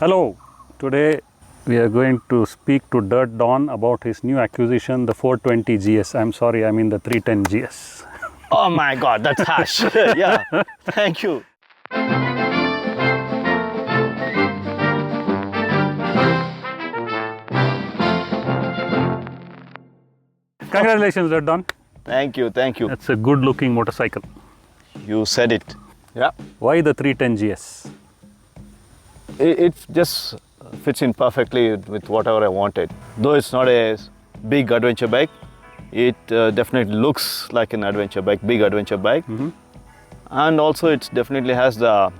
Hello, today we are going to speak to Dirt Don about his new acquisition, the 420 GS. I'm sorry, I mean the 310 GS. Oh my God, that's harsh. Yeah, thank you. Congratulations, Dirt Don. Thank you, thank you. That's a good looking motorcycle. You said it. Yeah. Why the 310 GS? It just fits in perfectly with whatever I wanted. Though it's not a big adventure bike, it definitely looks like an adventure bike, big adventure bike. And also it definitely has the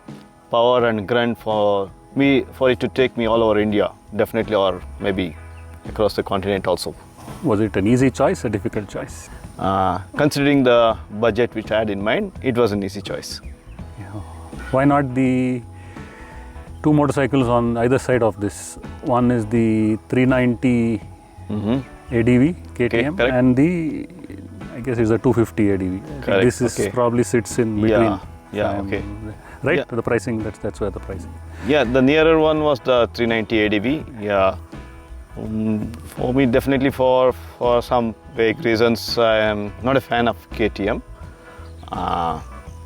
power and grunt for it to take me all over India, definitely, or maybe across the continent also. Was it an easy choice, a difficult choice? Considering the budget which I had in mind, it was an easy choice. Why not the two motorcycles on either side of this? One is the 390 ADV KTM correct. and the, I guess it's a 250 ADV. I think this is probably sits in between. Okay. Right? Yeah. The pricing, that's where the pricing. Yeah, the nearer one was the 390 ADV. Yeah. For me, definitely for some vague reasons, I am not a fan of KTM.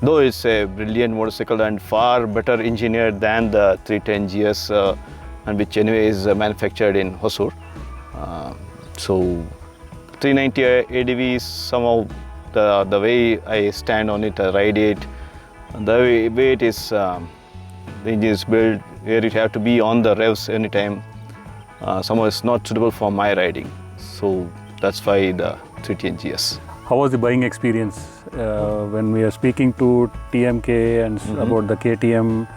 Though it's a brilliant motorcycle and far better engineered than the 310 GS, and which anyway is manufactured in Hosur. So 390 ADV is somehow the way I stand on it, I ride it, the way it is, the engine is built, where you have to be on the revs anytime. Somehow it's not suitable for my riding. So that's why the 310 GS. How was the buying experience when we are speaking to TMK and about the KTM,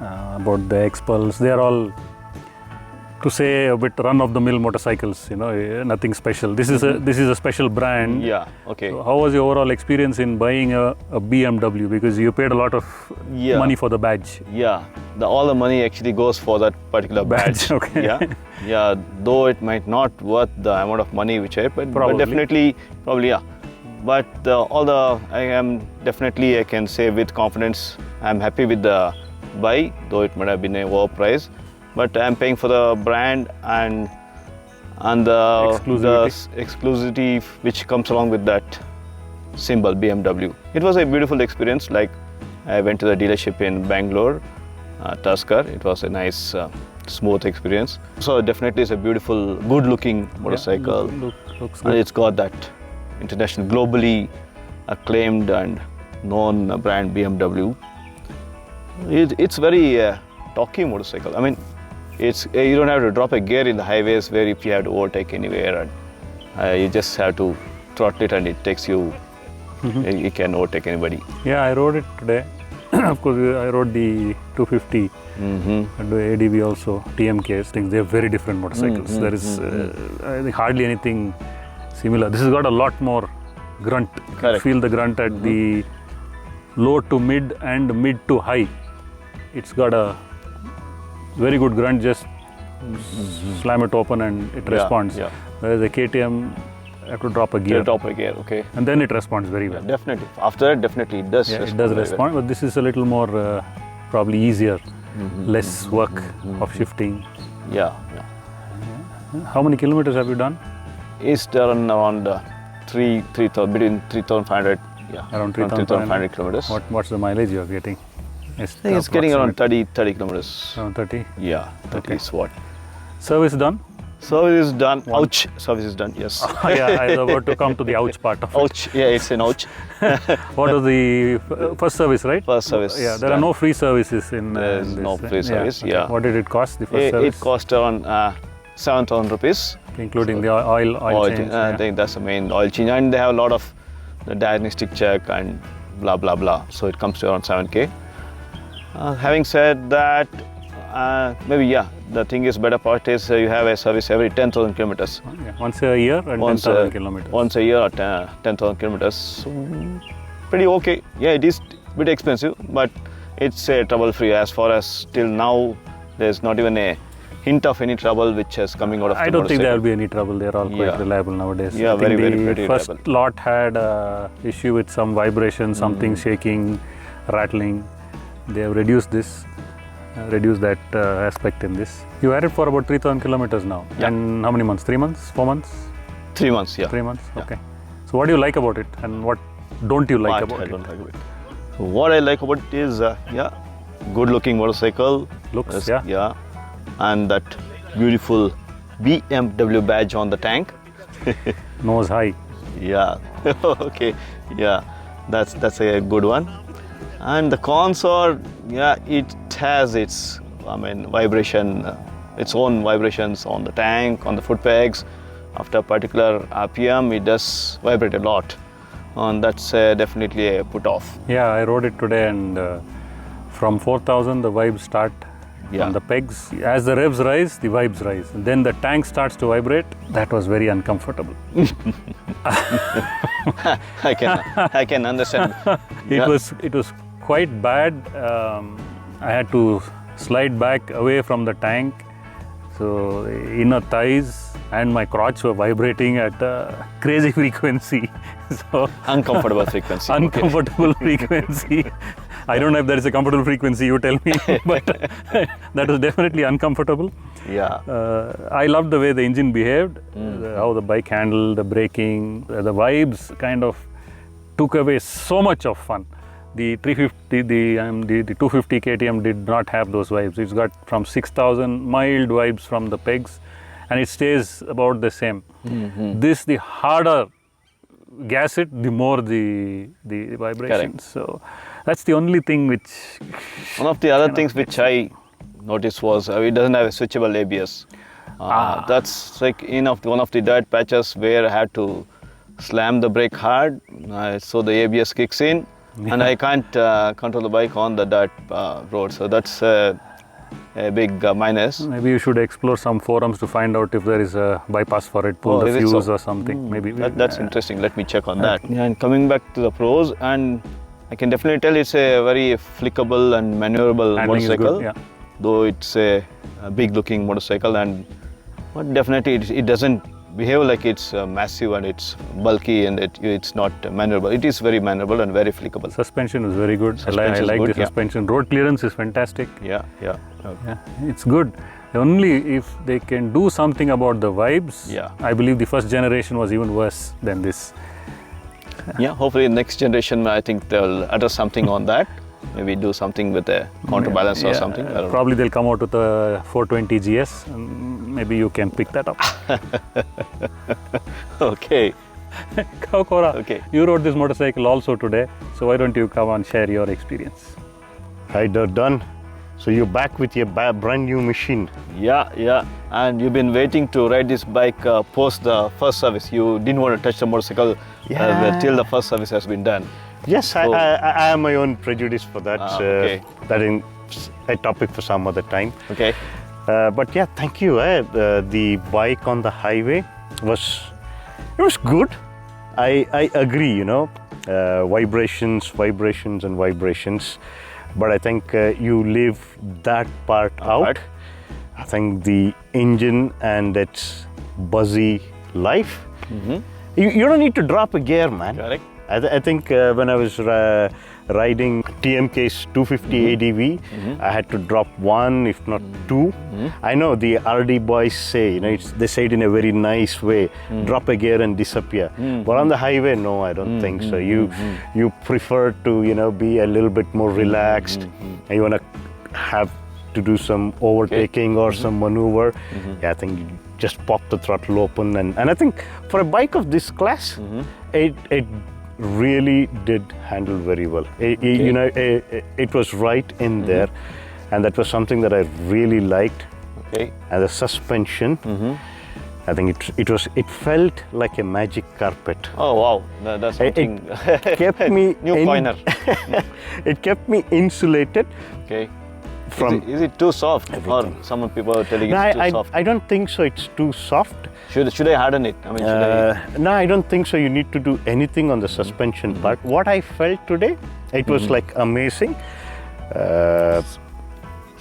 about the X-Pulse? They are all, to say a bit, run-of-the-mill motorcycles. You know, nothing special. This is a special brand. Yeah. Okay. So how was your overall experience in buying a BMW? Because you paid a lot of money for the badge. Yeah. All the money actually goes for that particular badge. Okay. Yeah. Yeah. Though it might not worth the amount of money which I paid, but definitely, probably, yeah. But I can say with confidence, I'm happy with the buy, though it might have been an overpriced. But I'm paying for the brand and the exclusivity which comes along with that symbol, BMW. It was a beautiful experience. Like, I went to the dealership in Bangalore, Tuskar. It was a nice, smooth experience. So definitely it's a beautiful, good-looking motorcycle. Looks good. And it's got that international, globally acclaimed and known brand BMW. It's very talky motorcycle. I mean, you don't have to drop a gear in the highways where if you have to overtake anywhere, and you just have to throttle it and it takes you. You can overtake anybody. Yeah, I rode it today. Of course, I rode the 250 and the ADV also, TMKs. Things, they're very different motorcycles. There is I think hardly anything similar. This has got a lot more grunt. Correct. You feel the grunt at the low to mid and mid to high. It's got a very good grunt, just slam it open and it responds. Yeah. Whereas the KTM, I have to drop a gear. Okay. And then it responds very well. Yeah, definitely. After that, definitely it does. Yeah, it does respond, but this is a little more probably easier, less work of shifting. Yeah. How many kilometers have you done? It's done around between 3,500. Yeah, Around 3,500 kilometers. What's the mileage you are getting? I think it's getting around 30 kilometers. Around 30? Yeah, 30 is what. Service done? Service is done. Ouch. Service is done, yes. Yeah, I was about to come to the ouch part of it. Ouch. Yeah, it's an ouch. What was the first service, right? First service. Yeah, there are no free services in There's this. no free service, Okay. yeah. What did it cost, the first service? It cost around 7,000 rupees. Including the oil change. I think that's the main oil change. And they have a lot of the diagnostic check and blah, blah, blah. So it comes to around 7K. Having said that, maybe, the thing is, better part is you have a service every 10,000 kilometers. Yeah. Once a year and 10,000 kilometers. Once a year or 10,000 kilometers. So, pretty okay. Yeah, it is a bit expensive, but it's trouble-free. As far as till now, there's not even a hint of any trouble which is coming out of the I don't think there will be any trouble. They're all quite reliable nowadays. Yeah, I think very the first reliable. lot had an issue with some vibration, something shaking, rattling. They have reduced this. reduce that aspect in this. You had it for about 3,000 kilometers now. Yeah. And how many months? 3 months? 4 months? 3 months, yeah. 3 months? Yeah. Okay. So what do you like about it and what don't you like What about I it? don't like about it. So what I like about it is, good looking motorcycle. Looks, Yes, yeah. And that beautiful BMW badge on the tank. Nose high. Yeah. Okay. Yeah. That's a good one. And the cons are, it has its, vibration, its own vibrations on the tank, on the foot pegs. After a particular RPM, it does vibrate a lot. And that's definitely a put off. Yeah, I rode it today and from 4,000 the vibes start Yeah. on the pegs. As the revs rise, the vibes rise. And then the tank starts to vibrate. That was very uncomfortable. I can understand. It was quite bad. I had to slide back away from the tank. So the inner thighs and my crotch were vibrating at a crazy frequency. So Uncomfortable frequency. uncomfortable frequency. I don't know if there is a comfortable frequency, you tell me, but that was definitely uncomfortable. Yeah. I loved the way the engine behaved, how the bike handled, the braking, the vibes kind of took away so much of fun. The 350, the 250 KTM did not have those vibes. It's got from 6,000 mild vibes from the pegs, and it stays about the same. This, the harder gas it, the more the vibrations. So that's the only thing which. One of the other things which I noticed was it doesn't have a switchable ABS. That's like one of the dirt patches where I had to slam the brake hard, so the ABS kicks in, and I can't control the bike on the dirt road. So that's a big minus. Maybe you should explore some forums to find out if there is a bypass for it, pull the is it fuse so? or something. Maybe That's interesting. Let me check on that. Yeah, and coming back to the pros, and I can definitely tell it's a very flickable and maneuverable Handling is good, motorcycle. yeah. Though it's a big looking motorcycle, but definitely it doesn't behave like it's massive and it's bulky and it's not maneuverable. It is very maneuverable and very flickable. Suspension is very good. I Suspension is like good, the yeah. suspension. Road clearance is fantastic. Yeah. Yeah, it's good. Only if they can do something about the vibes. Yeah. I believe the first generation was even worse than this. Yeah, hopefully next generation, I think they'll address something on that. Maybe do something with a counterbalance or something. I don't know. Probably they'll come out with a 420 GS. And maybe you can pick that up. Okay. Kaukora, Okay. you rode this motorcycle also today. So why don't you come and share your experience? Hi, done. So you're back with your brand new machine. Yeah. And you've been waiting to ride this bike post the first service. You didn't want to touch the motorcycle till the first service has been done. Yes, So- I have my own prejudice for that. Okay. That is a topic for some other time. Okay. But yeah, thank you. The bike on the highway was good. I agree. Vibrations. But I think you leave that part out. I think the engine and its buzzy life. You don't need to drop a gear, man. Correct. I think when I was riding TMK's 250 ADV, I had to drop one, if not two. I know the RD boys say, they say it in a very nice way, drop a gear and disappear. But on the highway, no, I don't think so. You prefer to, be a little bit more relaxed, and you want to have to do some overtaking or some maneuver. Yeah, I think you just pop the throttle open, and I think for a bike of this class, it really did handle very well. It was right in there, and that was something that I really liked. Okay. And the suspension, I think it felt like a magic carpet. Oh wow, that's something. It kept me New pointer. It kept me insulated. Okay. From Is it too soft? everything. Or some people are telling No, it's too soft? I don't think so. It's too soft. Should I harden it? I mean, should I? No, I don't think so. You need to do anything on the suspension part. What I felt today, it was like amazing.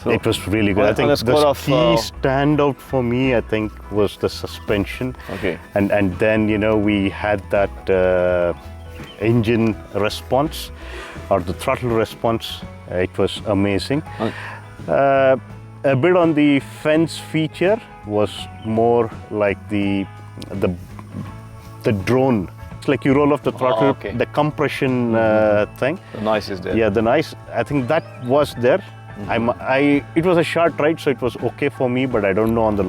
It was really good. on I think a score the of, key standout for me, I think, was the suspension. Okay. And then we had that engine response or the throttle response. It was amazing. A bit on the fence feature was more like the drone. It's like you roll off the throttle, okay. the compression thing. The noise is there. Yeah, the noise. I think that was there. It was a short ride, so it was okay for me. But I don't know on the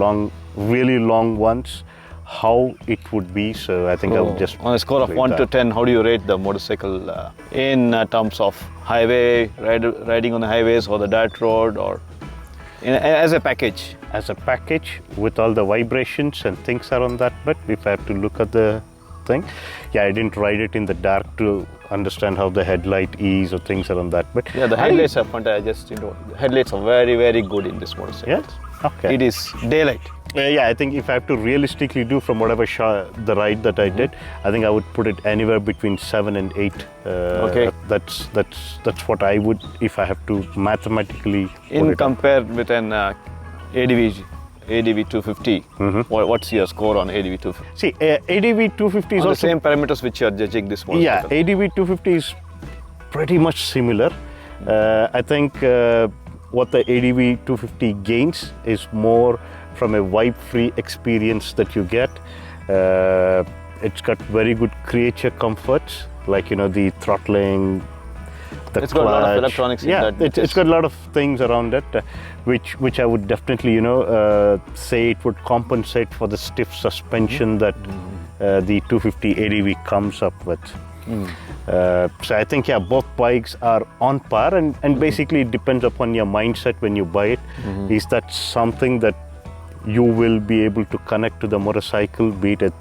really long ones, how it would be. So I think I would just. On a score of 1 to 10, how do you rate the motorcycle in terms of highway riding on the highways or the dirt road, or as a package? As a package with all the vibrations and things around that. But if I have to look at the thing, yeah, I didn't ride it in the dark to understand how the headlight is or things around that. But yeah, the headlights are fantastic. The headlights are very, very good in this motorcycle. Yeah, okay. It is daylight. Yeah, I think if I have to realistically do from whatever the ride that I did, I think I would put it anywhere between 7 and 8. Okay. That's what I would, if I have to mathematically. Compared with an ADV 250, what's your score on ADV 250? See, ADV 250 is on also the same parameters which you are judging this motorcycle. Yeah, ADV 250 is pretty much similar. I think what the ADV 250 gains is more from a vibe-free experience that you get. It's got very good creature comforts, like the throttling, the it's clutch. got a lot of electronics in that. It's got a lot of things around it, which I would definitely say it would compensate for the stiff suspension that the 250 ADV comes up with. So I think both bikes are on par, and basically it depends upon your mindset when you buy it. Is that something that you will be able to connect to the motorcycle, be it a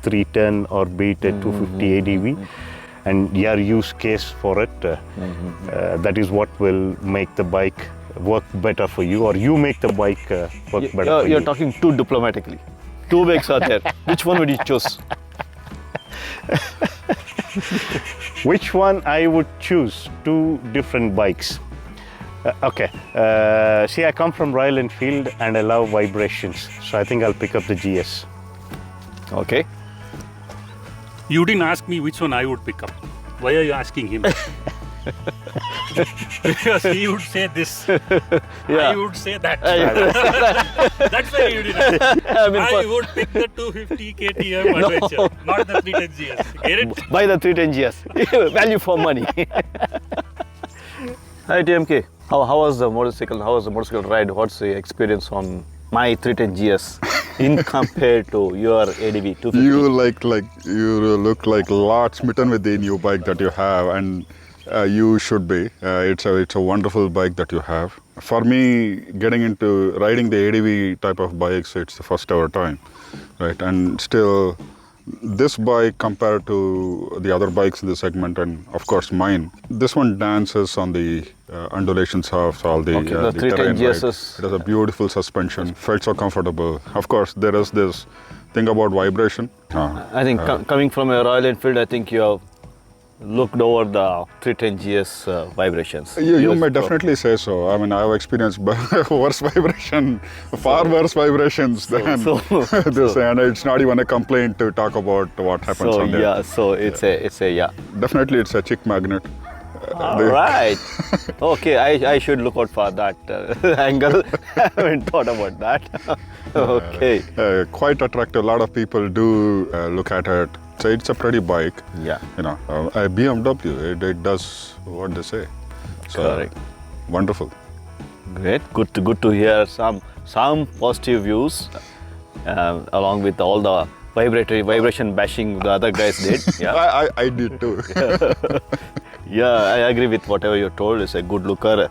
310 or be it a 250 ADV, and your use case for it, that is what will make the bike work better for you, or you make the bike work better for you. You're talking too diplomatically. Two bikes are there. Which one would you choose? Which one I would choose? Two different bikes. Okay. See, I come from Royal Enfield and I love vibrations, so I think I'll pick up the GS. Okay. You didn't ask me which one I would pick up. Why are you asking him? Because he would say this, I would say that. That's why you didn't ask. I would pick the 250 KTM Adventure, not the 310 GS. Get it? Buy the 310 GS. Value for money. Hi TMK. How was the motorcycle? How was the motorcycle ride? What's the experience on my 310 GS in compared to your ADV 250? You look like a lot smitten with the new bike that you have, and you should be. It's a wonderful bike that you have. For me, getting into riding the ADV type of bikes, it's the first ever time, right? And still, this bike compared to the other bikes in the segment, and of course mine, this one dances on the undulations of all the, the the terrain. 310 GS Right? is... It has a beautiful suspension, felt so comfortable. Of course, there is this thing about vibration. I think coming from a Royal Enfield, I think you have looked over the 310 GS vibrations. You may definitely say so. I mean, I've experienced worse vibration, far worse vibrations than this, and it's not even a complaint to talk about what happens on there. Yeah, so it's a Definitely, it's a chick magnet. All right. Okay, I should look out for that angle. I haven't thought about that. Okay. Quite attractive. A lot of people do look at it. So it's a pretty bike. Yeah. A BMW, it does what they say. So, correct. Wonderful. Great. Good to hear some positive views, along with all the vibration bashing the other guys did. Yeah. I did too. Yeah, I agree with whatever you told. It's a good looker.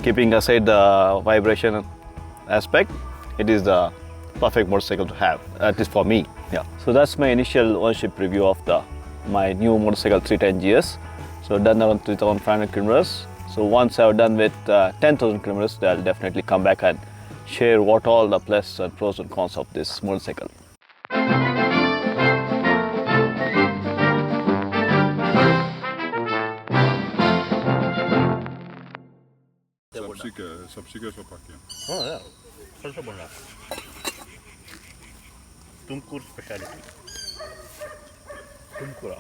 Keeping aside the vibration aspect, it is the perfect motorcycle to have, at least for me. Yeah. So that's my initial ownership review of my new motorcycle 310 GS. So done around 3,500 kilometers. So once I've done with 10,000 kilometers, I'll definitely come back and share what all the plus and pros and cons of this motorcycle. Oh yeah, ಸ್ವಲ್ಪ ಬಣ್ಣ. Tumakuru speciality. ತುಮಕೂರ.